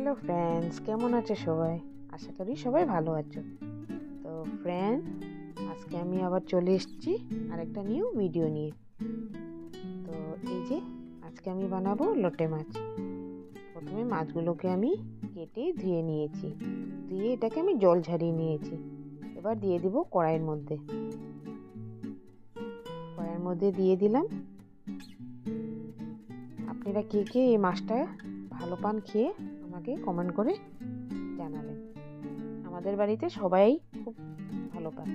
Hello friends, কেমন আছো সবাই? আশা করি সবাই ভালো আছো। তো ফ্রেন্ড, আজকে আমি আবার চলে এসেছি আরেকটা নিউ ভিডিও নিয়ে। তো এই যে আজকে আমি বানাবো লোটে মাছ। প্রথমে মাছগুলোকে আমি কেটে ধুয়ে নিয়েছি, ধুয়ে এটাকে আমি জল ঝরিয়ে নিয়েছি। এবার দিয়ে দিব কড়াইয়ের মধ্যে। কড়াইয়ের মধ্যে দিয়ে দিলাম। আপনারা কে কে এই মাছটা ভালো পান খেয়ে আমাকে কমেন্ট করে জানাবেন। আমাদের বাড়িতে সবাই খুব ভালো পায়।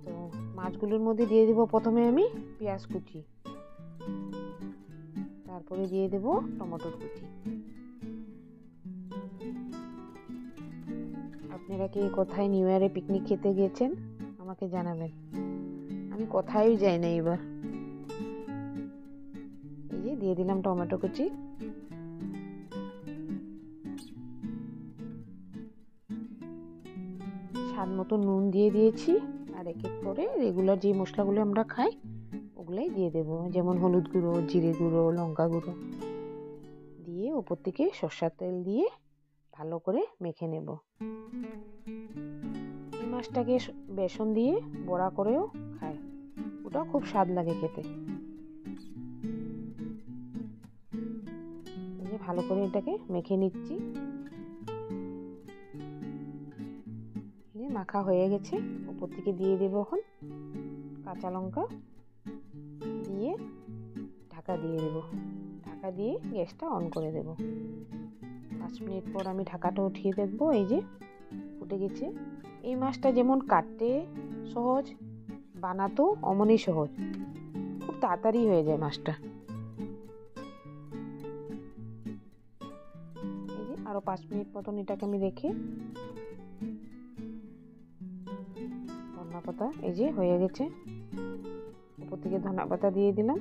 তো মাছগুলোর মধ্যে দিয়ে দেব প্রথমে আমি পেঁয়াজ কুচি, তারপরে দিয়ে দেব টমেটোর কুচি। আপনারা কি কোথায় নিউ ইয়ারে পিকনিক খেতে গেছেন আমাকে জানাবেন। আমি কোথায় যাই না এবার। এই যে দিয়ে দিলাম টমেটো কুচি, স্বাদ মতো নুন দিয়ে দিয়েছি। আর এক এক করে রেগুলার যে মশলাগুলো আমরা খাই ওগুলাই দিয়ে দেব, যেমন হলুদ গুঁড়ো, জিরে গুঁড়ো, লঙ্কা গুঁড়ো দিয়ে উপর থেকে সরষের তেল দিয়ে ভালো করে মেখে নেব। এই মাছটাকে বেসন দিয়ে বড়া করেও খায়, ওটা খুব স্বাদ লাগে খেতে। ভালো করে এটাকে মেখে নিচ্ছি। মাখা হয়ে গেছে, উপর থেকে দিয়ে দেবো এখন কাঁচা লঙ্কা দিয়ে ঢাকা দিয়ে দেব। ঢাকা দিয়ে গ্যাসটা অন করে দেব। 5 মিনিট পর আমি ঢাকাটা উঠিয়ে দেখব, এই যে ফুটে গেছে। এই মাছটা যেমন কাটতে সহজ, বানাতেও অমনই সহজ, খুব তাড়াতাড়ি হয়ে যায় মাছটা। এই যে আরো 5 মিনিট মতন এটাকে আমি রেখে ধনিয়া পাতা, এই যে হয়ে গেছে, উপর থেকে ধনিয়া পাতা দিয়ে দিলাম,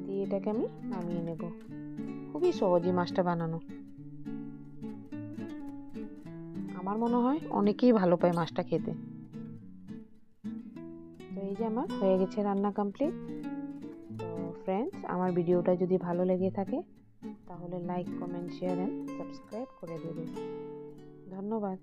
দিয়ে এটাকে আমি নামিয়ে নেব। খুবই সহজই মাছটা বানানো। আমার মনে হয় অনেকেই ভালো পায় মাছটা খেতে। তো এই যে আমার হয়ে গেছে রান্না কমপ্লিট। তো ফ্রেন্ডস, আমার ভিডিওটা যদি ভালো লেগে থাকে তাহলে like, comment, share and subscribe করে দেবেন। ধন্যবাদ।